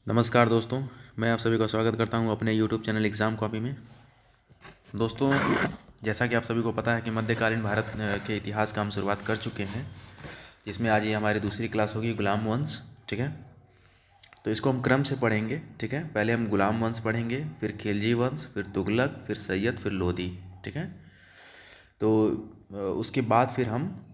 नमस्कार दोस्तों, मैं आप सभी का स्वागत करता हूं अपने YouTube चैनल एग्ज़ाम कॉपी में। दोस्तों, जैसा कि आप सभी को पता है कि मध्यकालीन भारत के इतिहास का हम शुरुआत कर चुके हैं, जिसमें आज ये हमारी दूसरी क्लास होगी गुलाम वंश। ठीक है, तो इसको हम क्रम से पढ़ेंगे। ठीक है, पहले हम गुलाम वंश पढ़ेंगे, फिर खिलजी वंश, फिर तुगलक, फिर सैयद, फिर लोदी। ठीक है, तो उसके बाद फिर हम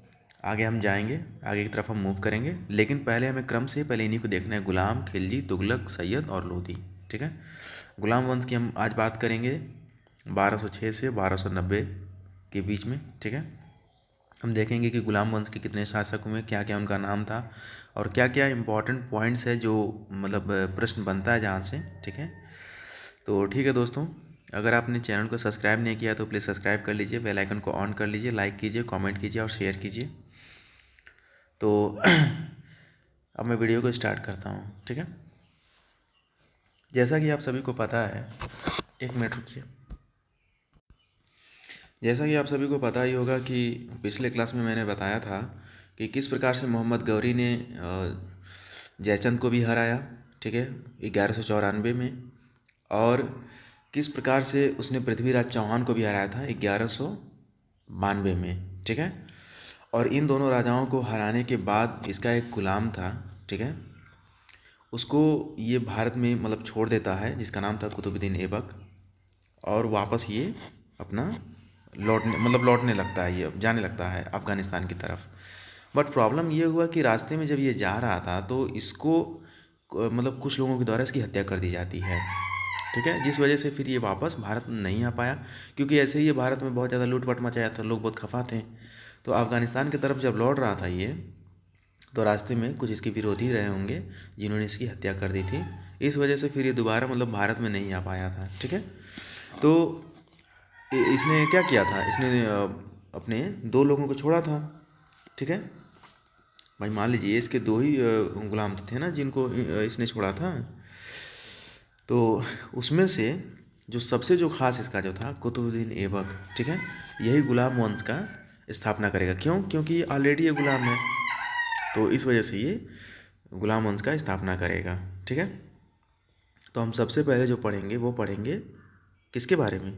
आगे जाएंगे, आगे की तरफ हम मूव करेंगे, लेकिन पहले हमें क्रम से पहले इन्हीं को देखना है: गुलाम, खिलजी, तुगलक, सैयद और लोदी। ठीक है, गुलाम वंश की हम आज बात करेंगे 1206 से 1290 के बीच में। ठीक है, हम देखेंगे कि गुलाम वंश के कितने शासक हुए, क्या क्या उनका नाम था और क्या क्या इम्पोर्टेंट पॉइंट्स है जो मतलब प्रश्न बनता है जहाँ से। ठीक है, तो ठीक है दोस्तों, अगर आपने चैनल को सब्सक्राइब नहीं किया तो प्लीज़ सब्सक्राइब कर लीजिए, बेल आइकन को ऑन कर लीजिए, लाइक कीजिए, कमेंट कीजिए और शेयर कीजिए। तो अब मैं वीडियो को स्टार्ट करता हूँ। ठीक है, जैसा कि आप सभी को पता है, एक मिनट रुकिए। जैसा कि आप सभी को पता ही होगा कि पिछले क्लास में मैंने बताया था कि किस प्रकार से मोहम्मद गौरी ने जयचंद को भी हराया। ठीक है, 1194 में, और किस प्रकार से उसने पृथ्वीराज चौहान को भी हराया था 1192 में। ठीक है, और इन दोनों राजाओं को हराने के बाद इसका एक गुलाम था, ठीक है, उसको ये भारत में मतलब छोड़ देता है, जिसका नाम था कुतुबुद्दीन ऐबक, और वापस ये अपना लौटने लगता है, ये जाने लगता है अफ़गानिस्तान की तरफ। बट प्रॉब्लम ये हुआ कि रास्ते में जब ये जा रहा था तो इसको मतलब कुछ लोगों के द्वारा इसकी हत्या कर दी जाती है। ठीक है, जिस वजह से फिर ये वापस भारत नहीं आ पाया, क्योंकि ऐसे ही ये भारत में बहुत ज़्यादा लूटपाट मचाया था, लोग बहुत खफा थे। तो अफ़गानिस्तान की तरफ जब लौट रहा था ये, तो रास्ते में कुछ इसके विरोधी रहे होंगे जिन्होंने इसकी हत्या कर दी थी। इस वजह से फिर ये दोबारा मतलब भारत में नहीं आ पाया था। ठीक है, तो इसने क्या किया था, इसने अपने दो लोगों को छोड़ा था। ठीक है भाई, मान लीजिए इसके दो ही गुलाम थे ना जिनको इसने छोड़ा था। तो उसमें से जो खास इसका जो था कुतुबुद्दीन ऐबक, ठीक है, यही गुलाम वंश का स्थापना करेगा। क्यों? क्योंकि ऑलरेडी ये गुलाम है, तो इस वजह से ये गुलाम वंश का स्थापना करेगा। ठीक है, तो हम सबसे पहले जो पढ़ेंगे वो पढ़ेंगे किसके बारे में?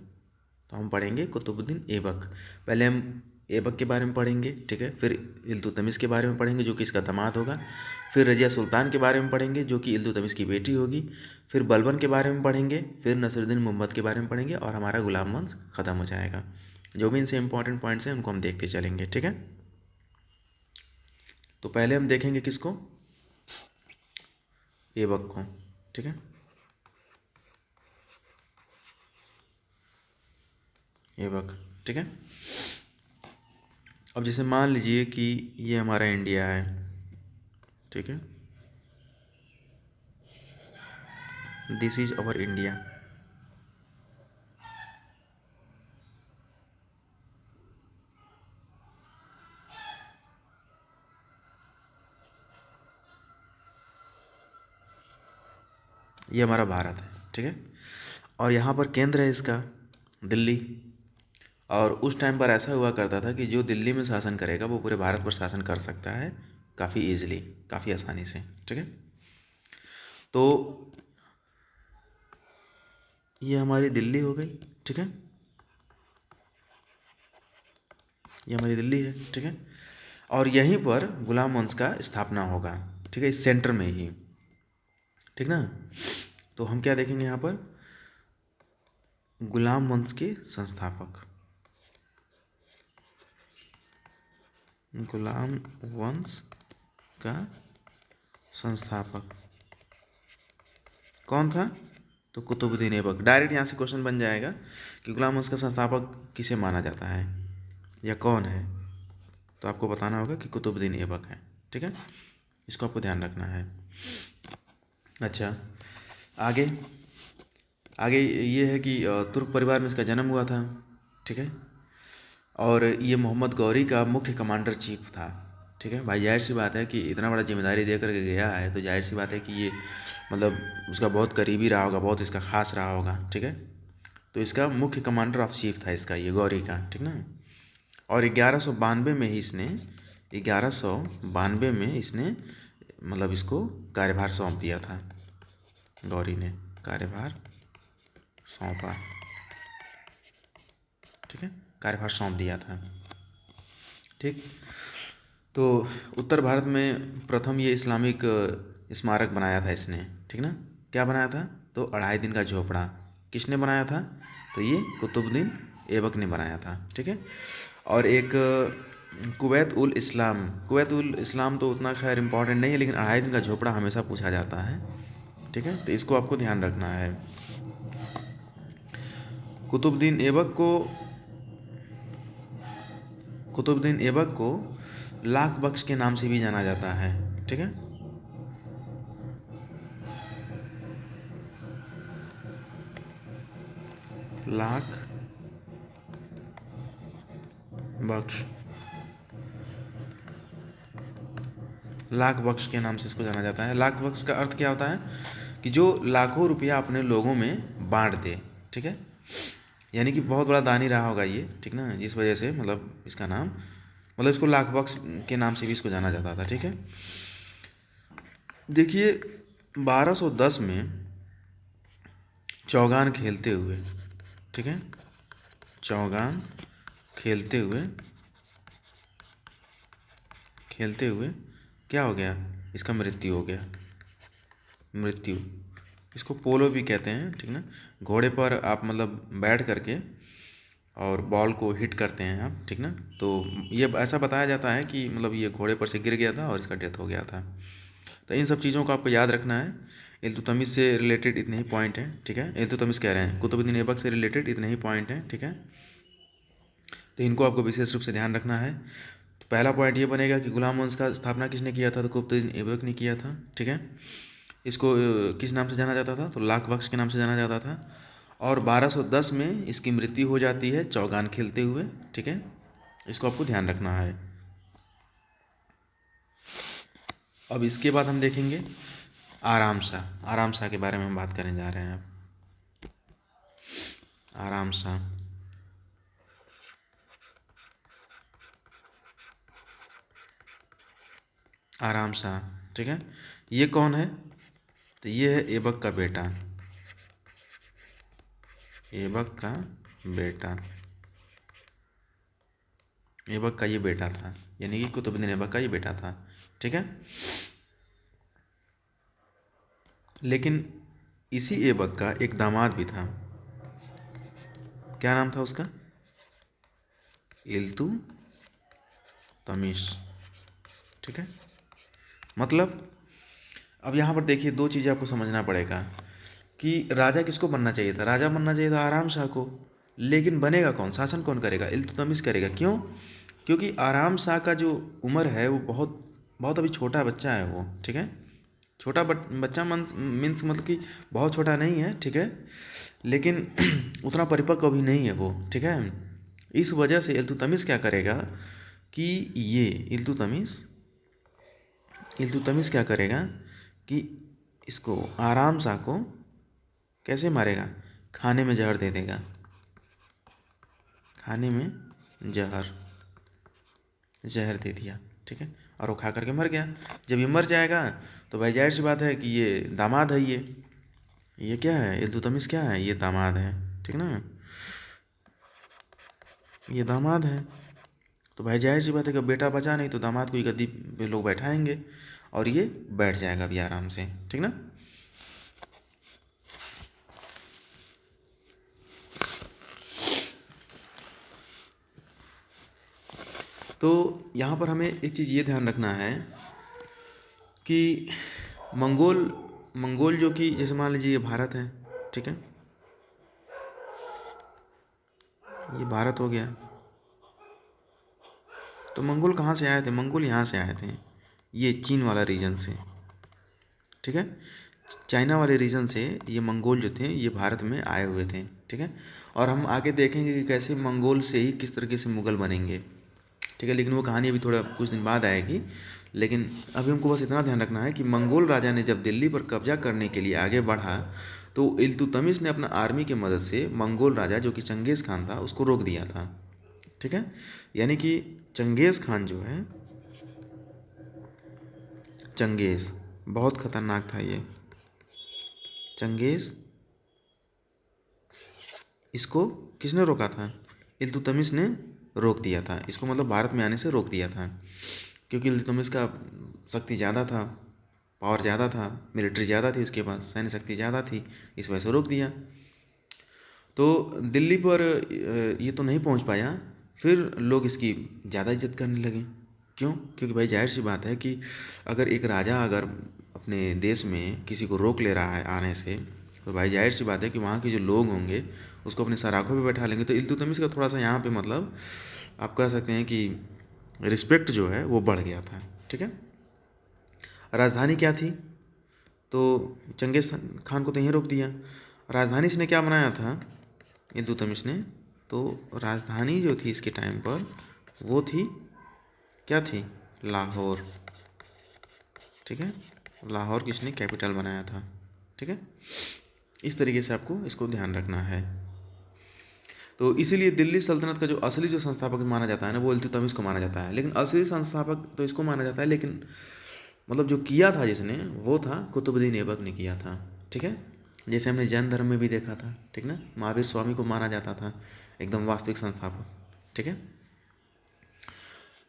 तो हम पढ़ेंगे कुतुबुद्दीन ऐबक। पहले हम ऐबक के बारे में पढ़ेंगे। ठीक है, फिर इल्तुतमिश के बारे में पढ़ेंगे जो कि इसका दामाद होगा, फिर रजिया सुल्तान के बारे में पढ़ेंगे जो कि इल्तुतमिश की बेटी होगी, फिर बलबन के बारे में पढ़ेंगे, फिर नसरुद्दीन मोहम्मद के बारे में पढ़ेंगे, और हमारा गुलाम वंश ख़त्म हो जाएगा। जो भी इनसे इंपॉर्टेंट पॉइंट्स हैं उनको हम देखते चलेंगे। ठीक है, तो पहले हम देखेंगे किसको? ऐबक को। ठीक है, ऐबक। ठीक है, अब जैसे मान लीजिए कि ये हमारा इंडिया है। ठीक है, दिस इज अवर इंडिया। ये हमारा भारत है। ठीक है, और यहाँ पर केंद्र है इसका दिल्ली। और उस टाइम पर ऐसा हुआ करता था कि जो दिल्ली में शासन करेगा वो पूरे भारत पर शासन कर सकता है काफ़ी ईजिली, काफ़ी आसानी से। ठीक है, तो ये हमारी दिल्ली हो गई। ठीक है, ये हमारी दिल्ली है। ठीक है, और यहीं पर गुलाम वंश का स्थापना होगा। ठीक है, इस सेंटर में ही। ठीक ना, तो हम क्या देखेंगे यहाँ पर? गुलाम वंश के संस्थापक, गुलाम वंश का संस्थापक कौन था? तो कुतुबुद्दीन ऐबक। डायरेक्ट यहाँ से क्वेश्चन बन जाएगा कि गुलाम वंश का संस्थापक किसे माना जाता है या कौन है, तो आपको बताना होगा कि कुतुबुद्दीन ऐबक है। ठीक है, इसको आपको ध्यान रखना है। अच्छा, आगे आगे ये है कि तुर्क परिवार में इसका जन्म हुआ था। ठीक है, और ये मोहम्मद गौरी का मुख्य कमांडर चीफ था। ठीक है भाई, जाहिर सी बात है कि इतना बड़ा जिम्मेदारी दे करके गया है, तो जाहिर सी बात है कि ये मतलब उसका बहुत करीबी रहा होगा, बहुत इसका खास रहा होगा। ठीक है, तो इसका मुख्य कमांडर ऑफ चीफ था इसका, ये गौरी का। ठीक ना, और 1192 में ही इसने 1192 में इसने मतलब इसको कार्यभार सौंप दिया था। गौरी ने कार्यभार सौंपा, ठीक है, कार्यभार सौंप दिया था। ठीक, तो उत्तर भारत में प्रथम ये इस्लामिक स्मारक बनाया था इसने, ठीक ना। क्या बनाया था? तो 2.5 दिन का झोपड़ा किसने बनाया था? तो ये कुतुबुद्दीन ऐबक ने बनाया था, ठीक है। और एक कुवैत उल इस्लाम, कुवैत उल इस्लाम तो उतना खैर इम्पोर्टेंट नहीं है, लेकिन 2.5 दिन का झोपड़ा हमेशा पूछा जाता है, ठीक है, तो इसको आपको ध्यान रखना है। कुतुबुद्दीन ऐबक को लाख बख्श के नाम से भी जाना जाता है, ठीक है। लाख बख्श, लाख बख्श के नाम से इसको जाना जाता है। लाख बख्श का अर्थ क्या होता है? कि जो लाखों रुपया अपने लोगों में बांट दे, ठीक है, यानी कि बहुत बड़ा दानी रहा होगा ये, ठीक ना, जिस वजह से मतलब इसका नाम, मतलब इसको लाख बख्श के नाम से भी इसको जाना जाता था, ठीक है। देखिए 1210 में चौगान खेलते हुए, ठीक है, चौगान खेलते हुए क्या हो गया? इसका मृत्यु हो गया, मृत्यु। इसको पोलो भी कहते हैं, ठीक ना। घोड़े पर आप मतलब बैठ करके और बॉल को हिट करते हैं आप, ठीक ना। तो ये ऐसा बताया जाता है कि मतलब ये घोड़े पर से गिर गया था और इसका डेथ हो गया था। तो इन सब चीज़ों को आपको याद रखना है। इल्तुतमिश से रिलेटेड इतने ही पॉइंट हैं, ठीक है, इल्तुतमिश कह रहे हैं, कुतुबुद्दीन ऐबक से रिलेटेड इतने ही पॉइंट हैं, ठीक है। तो इनको आपको विशेष रूप से ध्यान रखना है। तो पहला पॉइंट ये बनेगा कि गुलाम वंश का स्थापना किसने किया था? तो कुतुबुद्दीन ऐबक ने किया था, ठीक है। इसको किस नाम से जाना जाता था? तो लाख बख्श के नाम से जाना जाता था। और 1210 में इसकी मृत्यु हो जाती है चौगान खेलते हुए, ठीक है, इसको आपको ध्यान रखना है। अब इसके बाद हम देखेंगे आराम शाह। आराम शाह के बारे में हम बात करने जा रहे हैं। आराम शाह, आराम शाह, ठीक है, ये कौन है? तो ये है ऐबक का बेटा, ऐबक का बेटा, ऐबक का ये बेटा था, यानी कि कुतुबुद्दीन ऐबक का ये बेटा था, ठीक है। लेकिन इसी ऐबक का एक दामाद भी था। क्या नाम था उसका? इल्तुतमिश, ठीक है। मतलब अब यहाँ पर देखिए दो चीज़ें आपको समझना पड़ेगा कि राजा किसको बनना चाहिए था? राजा बनना चाहिए था आराम शाह को, लेकिन बनेगा कौन? शासन कौन करेगा? इल्तुतमिश करेगा। क्यों? क्योंकि आराम शाह का जो उम्र है वो बहुत बहुत अभी छोटा बच्चा है वो, ठीक है। छोटा बच्चा मीन्स मतलब कि बहुत छोटा नहीं है, ठीक है, लेकिन उतना परिपक्व अभी नहीं है वो, ठीक है। इस वजह से इल्तुतमिश क्या करेगा कि ये इल्तुतमिश इल्तुतमिश क्या करेगा कि इसको आराम शाह को कैसे मारेगा? खाने में जहर दे देगा, खाने में जहर दे दिया, ठीक है, और वो खा करके मर गया। जब ये मर जाएगा तो भाई जाहिर सी बात है कि ये दामाद है, ये क्या है? इल्तुतमिश क्या है? ये दामाद है, ठीक ना, ये दामाद है। तो भाई जाहिर सी बात है कि बेटा बचा नहीं तो दामाद को ही गद्दी पे लोग बैठाएंगे और ये बैठ जाएगा भी आराम से, ठीक ना। तो यहाँ पर हमें एक चीज़ ये ध्यान रखना है कि मंगोल मंगोल जो कि जैसे मान लीजिए ये भारत है, ठीक है, ये भारत हो गया। तो मंगोल कहाँ से आए थे? मंगोल यहाँ से आए थे, ये चीन वाला रीजन से, ठीक है, चाइना वाले रीजन से ये मंगोल जो थे ये भारत में आए हुए थे, ठीक है। और हम आगे देखेंगे कि कैसे मंगोल से ही किस तरीके से मुग़ल बनेंगे, ठीक है, लेकिन वो कहानी अभी थोड़ा कुछ दिन बाद आएगी। लेकिन अभी हमको बस इतना ध्यान रखना है कि मंगोल राजा ने जब दिल्ली पर कब्जा करने के लिए आगे बढ़ा तो इल्तुतमिश ने अपना आर्मी की मदद से मंगोल राजा जो कि चंगेज़ खान था उसको रोक दिया था, ठीक है। यानी कि चंगेज़ खान जो है, चंगेज़ बहुत ख़तरनाक था ये, चंगेज़, इसको किसने रोका था? इल्तुतमिश ने रोक दिया था इसको, मतलब भारत में आने से रोक दिया था, क्योंकि इल्तुतमिश का शक्ति ज़्यादा था, पावर ज़्यादा था, मिलिट्री ज़्यादा थी उसके पास, सैन्य शक्ति ज़्यादा थी, इस वजह से रोक दिया। तो दिल्ली पर ये तो नहीं पहुंच पाया, फिर लोग इसकी ज़्यादा इज्जत करने लगे। क्यों? क्योंकि भाई जाहिर सी बात है कि अगर एक राजा अगर अपने देश में किसी को रोक ले रहा है आने से, तो भाई जाहिर सी बात है कि वहाँ के जो लोग होंगे उसको अपने सराखों पे बैठा लेंगे। तो इल्तुतमिश का थोड़ा सा यहाँ पे मतलब आप कह सकते हैं कि रिस्पेक्ट जो है वो बढ़ गया था। ठीक है। राजधानी क्या थी? तो चंगेज़ खान को तो यहीं रोक दिया। राजधानी इसने क्या बनाया था इल्तुतमिश ने? तो राजधानी जो थी इसके टाइम पर वो थी, क्या थी? लाहौर। ठीक है, लाहौर की इसने कैपिटल बनाया था। ठीक है, इस तरीके से आपको इसको ध्यान रखना है। तो इसीलिए दिल्ली सल्तनत का जो असली जो संस्थापक माना जाता है ना, वो इल्तुतमिश को माना जाता है, लेकिन असली संस्थापक तो इसको माना जाता है, लेकिन मतलब जो किया था जिसने, वो था कुतुबुद्दीन ऐबक ने किया था। ठीक है, जैसे हमने जैन धर्म में भी देखा था, ठीक ना, महावीर स्वामी को माना जाता था एकदम वास्तविक संस्थापक। ठीक है।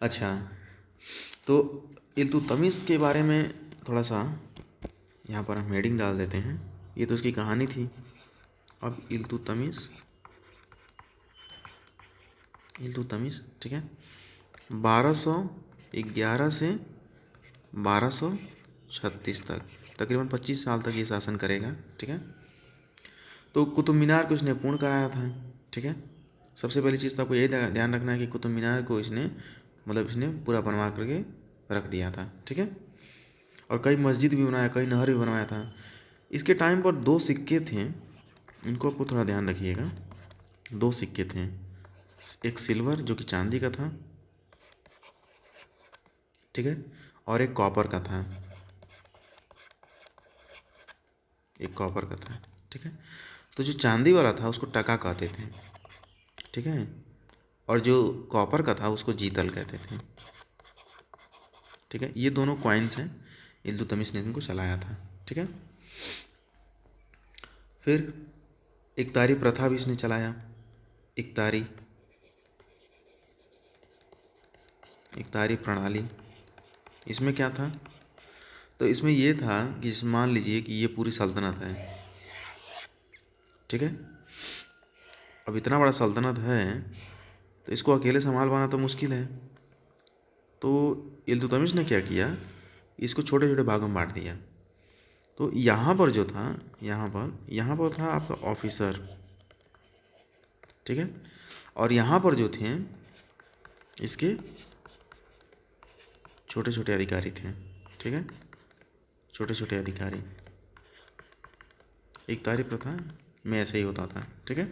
अच्छा, तो इल्तुतमिश के बारे में थोड़ा सा यहाँ पर हम हेडिंग डाल देते हैं। ये तो उसकी कहानी थी। अब इल्तुतमिश, ठीक है, 1211 से 1236 तक, तकरीबन 25 साल तक ये शासन करेगा। ठीक है। तो कुतुब मीनार को इसने पूर्ण कराया था। ठीक है, सबसे पहली चीज़ तो आपको यही ध्यान रखना है कि कुतुब मीनार को इसने पूरा बनवा करके रख दिया था। ठीक है, और कई मस्जिद भी बनाया, कई नहर भी बनवाया था। इसके टाइम पर 2 सिक्के थे, इनको आपको थोड़ा ध्यान रखिएगा। 2 सिक्के थे, एक सिल्वर जो कि चांदी का था, ठीक है, और एक कॉपर का था, ठीक है। तो जो चांदी वाला था उसको टका कहते थे, ठीक है, और जो कॉपर का था उसको जीतल कहते थे। ठीक है, ये दोनों कॉइन्स हैं, इल्तुतमिश ने इनको चलाया था। ठीक है, फिर इकतारी प्रथा भी इसने चलाया। इकतारी प्रणाली, इसमें क्या था? तो इसमें ये था कि मान लीजिए कि ये पूरी सल्तनत है। ठीक है, अब इतना बड़ा सल्तनत है तो इसको अकेले संभाल पाना तो मुश्किल है। तो इल्तुतमिश ने क्या किया, इसको छोटे छोटे भागों में बांट दिया। तो यहाँ पर जो था, यहाँ पर था आपका ऑफिसर, ठीक है, और यहाँ पर जो थे इसके छोटे छोटे अधिकारी थे। ठीक है, छोटे छोटे अधिकारी। इकतारी प्रथा में ऐसे ही होता था। ठीक है,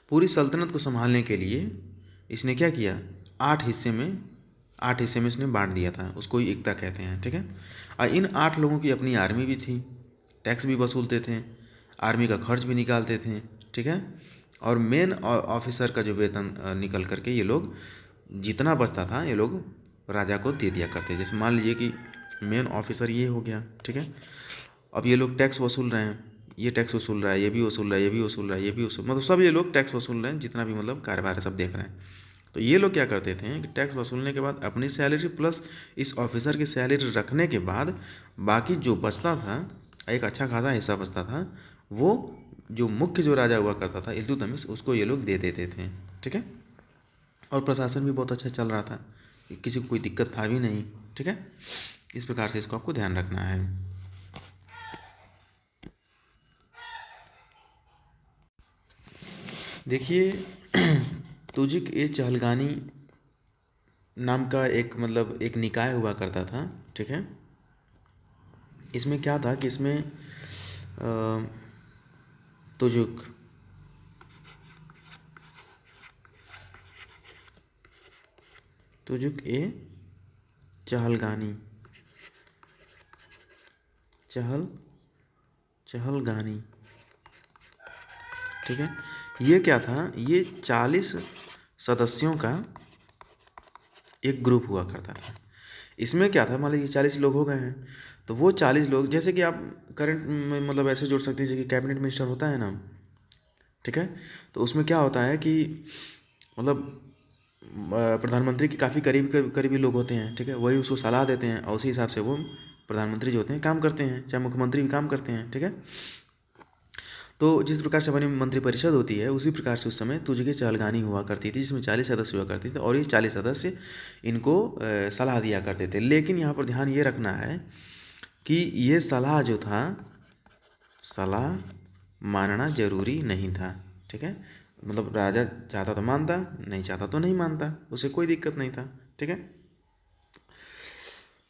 पूरी सल्तनत को संभालने के लिए इसने क्या किया, 8 हिस्से में इसने बांट दिया था, उसको ही एकता कहते हैं। ठीक है, और इन 8 लोगों की अपनी आर्मी भी थी, टैक्स भी वसूलते थे, आर्मी का खर्च भी निकालते थे। ठीक है, और मेन ऑफिसर का जो वेतन निकल करके ये लोग जितना बचता था ये लोग राजा को दे दिया करते। जैसे मान लीजिए कि मेन ऑफिसर ये हो गया। ठीक है, अब ये लोग टैक्स वसूल रहे हैं, ये टैक्स वसूल रहा है, ये भी वसूल रहा है, ये भी वसूल रहा है, ये भी वसूल, मतलब सब ये लोग टैक्स वसूल रहे हैं, जितना भी मतलब कारोबार है सब देख रहे हैं। तो ये लोग क्या करते थे कि टैक्स वसूलने के बाद अपनी सैलरी प्लस इस ऑफिसर की सैलरी रखने के बाद बाकी जो बचता था, एक अच्छा खासा हिस्सा बचता था, वो जो मुख्य जो राजा हुआ करता था इल्तुतमिश, उसको ये लोग दे देते थे। ठीक है, और प्रशासन भी बहुत अच्छा चल रहा था, किसी को कोई दिक्कत था भी नहीं। ठीक है, इस प्रकार से इसको आपको ध्यान रखना है। देखिए तुजिक ए चहलगानी नाम का एक मतलब एक निकाय हुआ करता था। ठीक है, इसमें क्या था कि इसमें तुजुक ए चहलगानी चहलगानी, ठीक है, ये क्या था, ये 40 सदस्यों का एक ग्रुप हुआ करता था। इसमें क्या था, मान लीजिए 40 लोग हो गए हैं, तो वो 40 लोग, जैसे कि आप करंट में मतलब ऐसे जोड़ सकते हैं जैसे कि कैबिनेट मिनिस्टर होता है ना, ठीक है, तो उसमें क्या होता है कि मतलब प्रधानमंत्री के काफ़ी करीबी लोग होते हैं, ठीक है, वही उसको सलाह देते हैं और उसी हिसाब से वो प्रधानमंत्री जो होते हैं काम करते हैं, चाहे मुख्यमंत्री भी काम करते हैं, ठीक है। तो जिस प्रकार से हमारी मंत्रिपरिषद होती है उसी प्रकार से उस समय तुझे चहलगानी हुआ करती थी, जिसमें 40 सदस्य हुआ करते थे और ये 40 सदस्य इनको सलाह दिया करते थे। लेकिन यहाँ पर ध्यान ये रखना है कि ये सलाह जो था, सलाह मानना जरूरी नहीं था, ठीक है। मतलब राजा चाहता तो मानता, नहीं चाहता तो नहीं मानता, उसे कोई दिक्कत नहीं था, ठीक है।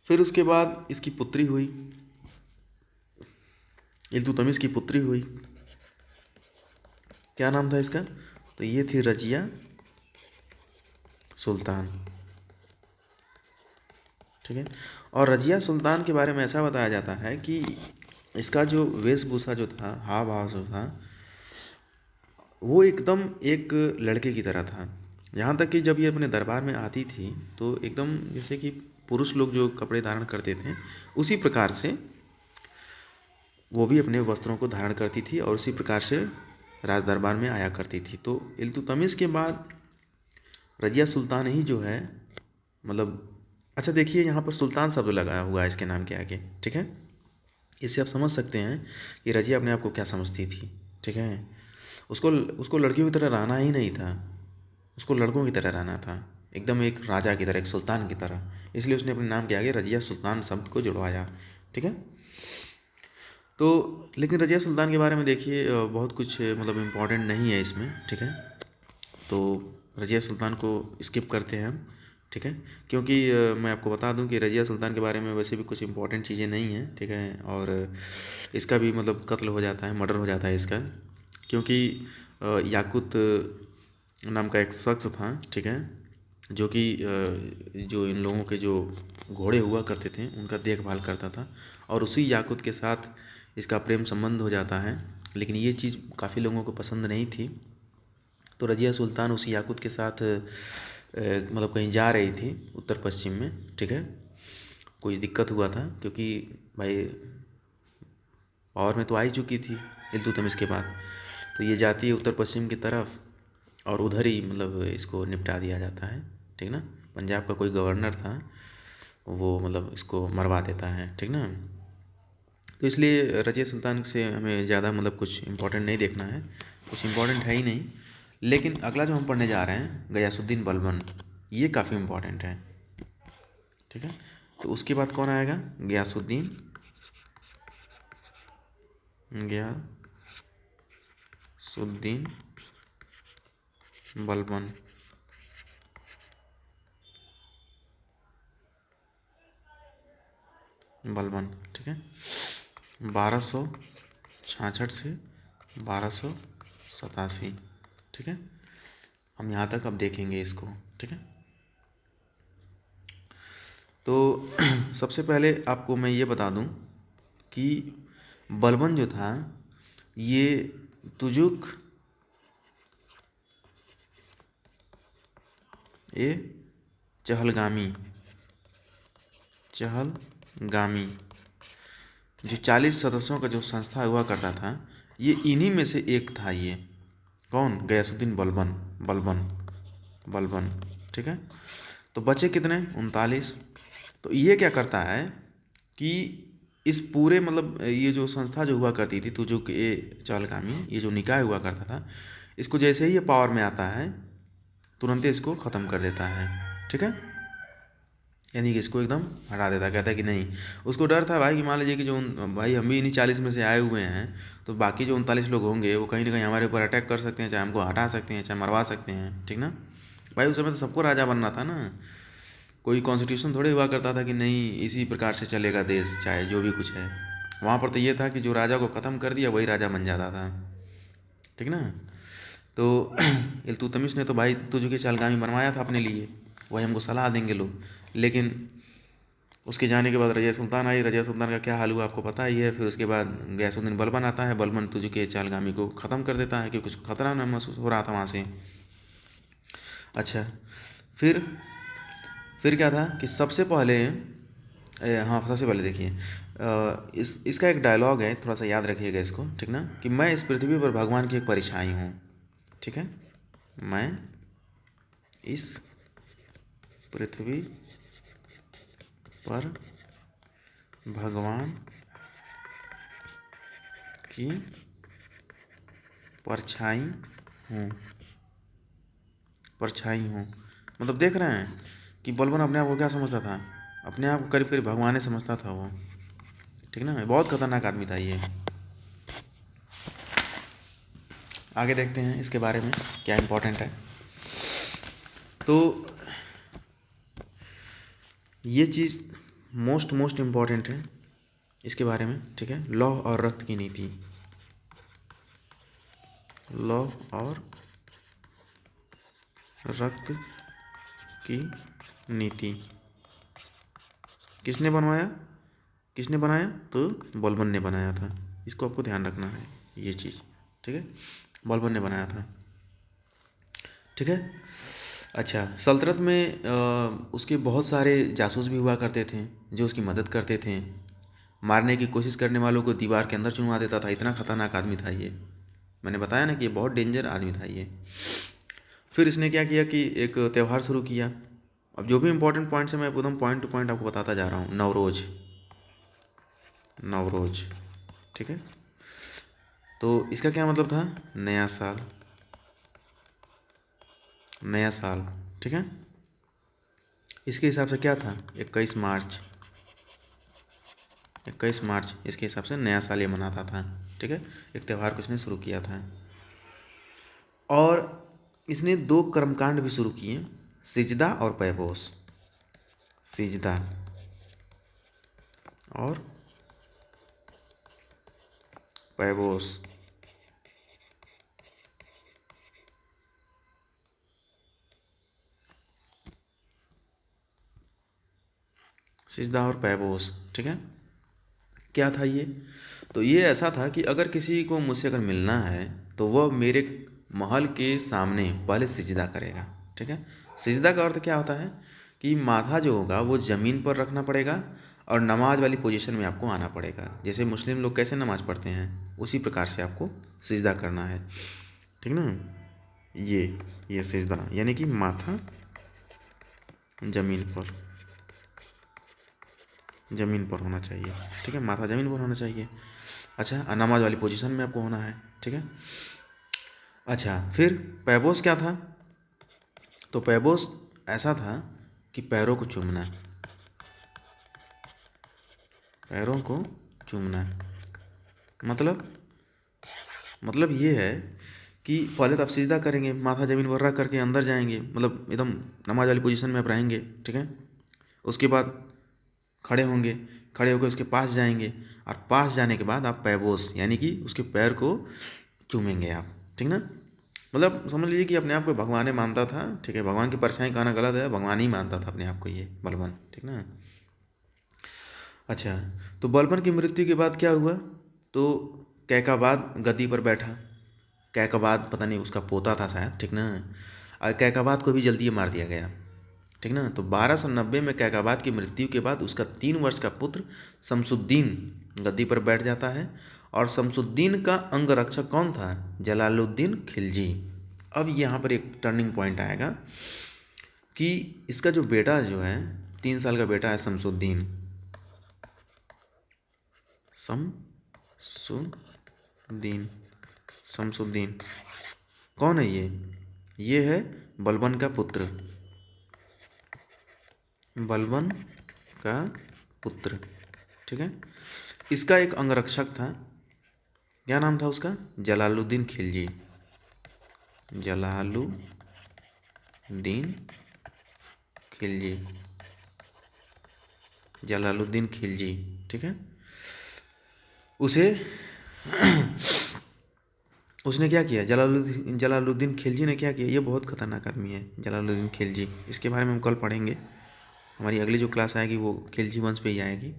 फिर उसके बाद इसकी पुत्री हुई, इल्तुतमिश की पुत्री हुई। क्या नाम था इसका? तो ये थी रजिया सुल्तान, ठीक है। और रजिया सुल्तान के बारे में ऐसा बताया जाता है कि इसका जो वेशभूषा जो था, हाव भाव जो था, वो एकदम एक लड़के की तरह था। यहाँ तक कि जब ये अपने दरबार में आती थी तो एकदम जैसे कि पुरुष लोग जो कपड़े धारण करते थे उसी प्रकार से वो भी अपने वस्त्रों को धारण करती थी और उसी प्रकार से राज दरबार में आया करती थी। तो इल्तुतमिश के बाद रजिया सुल्तान ही जो है, मतलब अच्छा देखिए यहाँ पर सुल्तान शब्द लगाया हुआ है इसके नाम के आगे, ठीक है। इससे आप समझ सकते हैं कि रजिया अपने आप को क्या समझती थी, ठीक है। उसको उसको लड़कियों की तरह रहना ही नहीं था, उसको लड़कों की तरह रहना था, एकदम एक राजा की तरह, एक सुल्तान की तरह। इसलिए उसने अपने नाम के आगे रजिया सुल्तान शब्द को जुड़वाया, ठीक है। तो लेकिन रजिया सुल्तान के बारे में देखिए बहुत कुछ मतलब इम्पोर्टेंट नहीं है इसमें, ठीक है। तो रजिया सुल्तान को स्किप करते हैं हम, ठीक है, क्योंकि मैं आपको बता दूं कि रजिया सुल्तान के बारे में वैसे भी कुछ इंपॉर्टेंट चीज़ें नहीं हैं, ठीक है। और इसका भी मतलब कत्ल हो जाता है, मर्डर हो जाता है इसका, क्योंकि याकूत नाम का एक शख्स था, ठीक है, जो कि जो इन लोगों के जो घोड़े हुआ करते थे उनका देखभाल करता था और उसी याकूत के साथ इसका प्रेम संबंध हो जाता है। लेकिन ये चीज़ काफ़ी लोगों को पसंद नहीं थी, तो रजिया सुल्तान उस याकूत के साथ मतलब कहीं जा रही थी उत्तर पश्चिम में, ठीक है। कोई दिक्कत हुआ था क्योंकि भाई पावर में तो आ ही चुकी थी इल्तुतमिश के बाद, तो ये जाती है उत्तर पश्चिम की तरफ और उधर ही मतलब इसको निपटा दिया जाता है, ठीक ना। पंजाब का कोई गवर्नर था, वो मतलब इसको मरवा देता है, ठीक ना। तो इसलिए रजिया सुल्तान से हमें ज़्यादा मतलब कुछ इम्पोर्टेंट नहीं देखना है, कुछ इम्पोर्टेंट है ही नहीं। लेकिन अगला जो हम पढ़ने जा रहे हैं गयासुद्दीन बलबन, ये काफ़ी इम्पोर्टेंट है, ठीक है। तो उसके बाद कौन आएगा? गयासुद्दीन बलबन। बलबन, ठीक है, 1266 से 1287, ठीक है। हम यहाँ तक अब देखेंगे इसको, ठीक है। तो सबसे पहले आपको मैं ये बता दूं कि बलबन जो था ये तुजुक ए चहलगामी जो 40 सदस्यों का जो संस्था हुआ करता था, ये इन्हीं में से एक था। ये कौन? गयासुद्दीन बलबन, बलबन बलबन, ठीक है। तो बचे कितने? 39। तो ये क्या करता है कि इस पूरे मतलब ये जो संस्था जो हुआ करती थी तुजुक ए चहलगामी, ये जो निकाय हुआ करता था, इसको जैसे ही ये पावर में आता है तुरंत इसको ख़त्म कर देता है, ठीक है। यानी कि इसको एकदम हटा देता है, कहता है कि नहीं। उसको डर था भाई कि मान लीजिए कि जो भाई हम भी इन्हीं 40 में से आए हुए हैं, तो बाकी जो 39 लोग होंगे वो कहीं ना कहीं हमारे ऊपर अटैक कर सकते हैं, चाहे हमको हटा सकते हैं, चाहे मरवा सकते हैं, ठीक ना। भाई उस समय तो सबको राजा बनना था ना, कोई कॉन्स्टिट्यूशन थोड़े हुआ करता था कि नहीं इसी प्रकार से चलेगा देश, चाहे जो भी कुछ है। वहाँ पर तो ये था कि जो राजा को ख़त्म कर दिया वही राजा बन जाता था, ठीक ना। तो इल्तुतमिश ने तो भाई तुझे चालगामी बनवाया था अपने लिए, वही हमको सलाह देंगे लोग। लेकिन उसके जाने के बाद रजिया सुल्तान आई, रजिया सुल्तान का क्या हाल हुआ आपको पता ही है। फिर उसके बाद गयासुद्दीन बलबन आता है, बलबन तुझे चालगामी को ख़त्म कर देता है क्योंकि कुछ खतरा न महसूस हो रहा था वहाँ से। अच्छा, फिर क्या था कि सबसे पहले हाँ सबसे पहले देखिए इसका एक डायलॉग है, थोड़ा सा याद रखिएगा इसको, ठीक ना, कि मैं इस पृथ्वी पर भगवान की एक परछाई हूँ, ठीक है, मैं इस पृथ्वी पर भगवान की परछाई हूँ, परछाई हूँ। मतलब देख रहे हैं कि बलबन अपने आप को क्या समझता था, अपने आप को करीब करीब भगवान समझता था वो, ठीक ना। बहुत खतरनाक आदमी था ये। आगे देखते हैं इसके बारे में क्या इम्पोर्टेंट है। तो ये चीज़ मोस्ट इम्पॉर्टेंट है इसके बारे में, ठीक है। लौह और रक्त की नीति, लौह और रक्त की नीति किसने बनवाया, किसने बनाया, तो बलबन ने बनाया था। इसको आपको ध्यान रखना है ये चीज़, ठीक है, बलबन ने बनाया था, ठीक है। अच्छा, सल्तनत में उसके बहुत सारे जासूस भी हुआ करते थे जो उसकी मदद करते थे, मारने की कोशिश करने वालों को दीवार के अंदर चुनवा देता था। इतना खतरनाक आदमी था ये, मैंने बताया ना कि ये बहुत डेंजर आदमी था ये। फिर इसने क्या किया कि एक त्यौहार शुरू किया। अब जो भी इम्पोर्टेंट पॉइंट्स है मैं एकदम पॉइंट टू पॉइंट आपको बताता जा रहा हूँ। नवरोज, नवरोज, ठीक है। तो इसका क्या मतलब था, नया साल, नया साल, ठीक है। इसके हिसाब से क्या था, 21 मार्च, 21 मार्च इसके हिसाब से नया साल ये मनाता था, ठीक है। एक त्यौहार को इसने शुरू किया था। और इसने 2 कर्मकांड भी शुरू किए, सिजदा और पैबोस, सिजदा और पैबोस। सिजदा और पैबोस, ठीक है। क्या था ये, तो ये ऐसा था कि अगर किसी को मुझसे अगर मिलना है तो वह मेरे महल के सामने पहले सिजदा करेगा, ठीक है। सिजदा का अर्थ क्या होता है कि माथा जो होगा वो ज़मीन पर रखना पड़ेगा और नमाज वाली पोजीशन में आपको आना पड़ेगा। जैसे मुस्लिम लोग कैसे नमाज पढ़ते हैं उसी प्रकार से आपको सिजदा करना है, ठीक ना। ये सिजदा यानी कि माथा ज़मीन पर, ज़मीन पर होना चाहिए, ठीक है, माथा ज़मीन पर होना चाहिए। अच्छा, नमाज वाली पोजीशन में आपको होना है, ठीक है। अच्छा, फिर पैबोस क्या था, तो पैबोस ऐसा था कि पैरों को चूमना, पैरों को चूमना। मतलब ये है कि पहले तो आप सिजदा करेंगे, माथा ज़मीन पर रख करके अंदर जाएंगे, मतलब एकदम नमाज वाली पोजीशन में आप रहेंगे, ठीक है। उसके बाद खड़े होंगे, खड़े होकर उसके पास जाएंगे और पास जाने के बाद आप पैबोस यानी कि उसके पैर को चूमेंगे आप, ठीक ना। मतलब समझ लीजिए कि अपने आप को भगवान ही मानता था, ठीक है। भगवान की परछाई कहना गलत है, भगवान ही मानता था अपने आप को ये बलबन, ठीक ना। अच्छा, तो बलबन की मृत्यु के बाद क्या हुआ, तो कैकबाद गद्दी पर बैठा। कैकबाद पता नहीं उसका पोता था शायद, ठीक ना। और कैकबाद को भी जल्दी मार दिया गया, ठीक ना। तो 1290 में कैकबाद की मृत्यु के बाद उसका 3 वर्ष का पुत्र शमसुद्दीन गद्दी पर बैठ जाता है। और शमसुद्दीन का अंगरक्षक कौन था, जलालुद्दीन खिलजी। अब यहाँ पर एक टर्निंग पॉइंट आएगा कि इसका जो बेटा जो है, 3 साल का बेटा है शमसुद्दीन, शमसुद्दीन, शमसुद्दीन कौन है ये है बलबन का पुत्र, बलबन का पुत्र, ठीक है। इसका एक अंगरक्षक था, क्या नाम था उसका, जलालुद्दीन खिलजी, जलालुद्दीन खिलजी, जलालुद्दीन खिलजी, ठीक है। उसे उसने क्या किया, जलालुद्दीन खिलजी ने क्या किया, ये बहुत खतरनाक आदमी है जलालुद्दीन खिलजी। इसके बारे में हम कल पढ़ेंगे, हमारी अगली जो क्लास आएगी वो खिलजी वंश पे ही आएगी।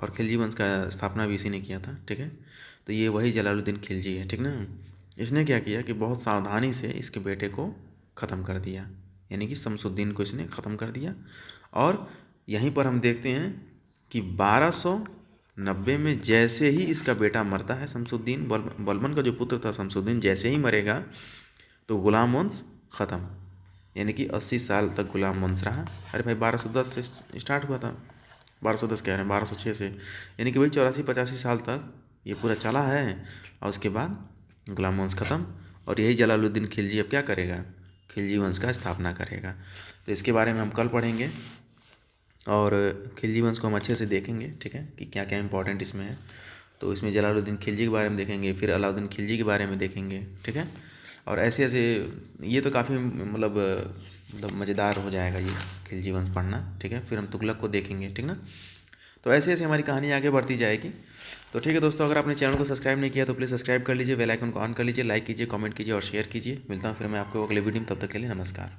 और खिलजी वंश का स्थापना भी इसी ने किया था, ठीक है। तो ये वही जलालुद्दीन खिलजी है, ठीक ना। इसने क्या किया कि बहुत सावधानी से इसके बेटे को ख़त्म कर दिया, यानी कि शमसुद्दीन को इसने ख़त्म कर दिया। और यहीं पर हम देखते हैं कि 1200 90 में जैसे ही इसका बेटा मरता है शमसुद्दीन, बलबन का जो पुत्र था शमसुद्दीन जैसे ही मरेगा तो गुलाम वंश ख़त्म। यानी कि 80 साल तक गुलाम वंश रहा। अरे भाई 1210 से स्टार्ट हुआ था, 1210 कह रहे हैं 1206 से, यानी कि वही 84-85 साल तक ये पूरा चला है। और उसके बाद गुलाम वंश ख़त्म, और यही जलालुद्दीन खिलजी अब क्या करेगा, खिलजी वंश का स्थापना करेगा। तो इसके बारे में हम कल पढ़ेंगे और खिलजी वंश को हम अच्छे से देखेंगे, ठीक है, कि क्या क्या इंपॉर्टेंट इसमें है। तो इसमें जलालुद्दीन खिलजी के बारे में देखेंगे, फिर अलाउद्दीन खिलजी के बारे में देखेंगे, ठीक है। और ऐसे ऐसे ये तो काफ़ी मतलब मज़ेदार हो जाएगा ये खिलजी वंश पढ़ना, ठीक है। फिर हम तुगलक को देखेंगे, ठीक ना। तो ऐसे ऐसे हमारी कहानी आगे बढ़ती जाएगी। तो ठीक है दोस्तों, अगर आपने चैनल को सब्सक्राइब नहीं किया तो प्लीज़ सब्सक्राइब कर लीजिए, बेल आइकन को ऑन कर लीजिए, लाइक कीजिए, कमेंट कीजिए और शेयर कीजिए। मिलता हूँ फिर मैं आपको अगले वीडियो में, तब तक के लिए नमस्कार।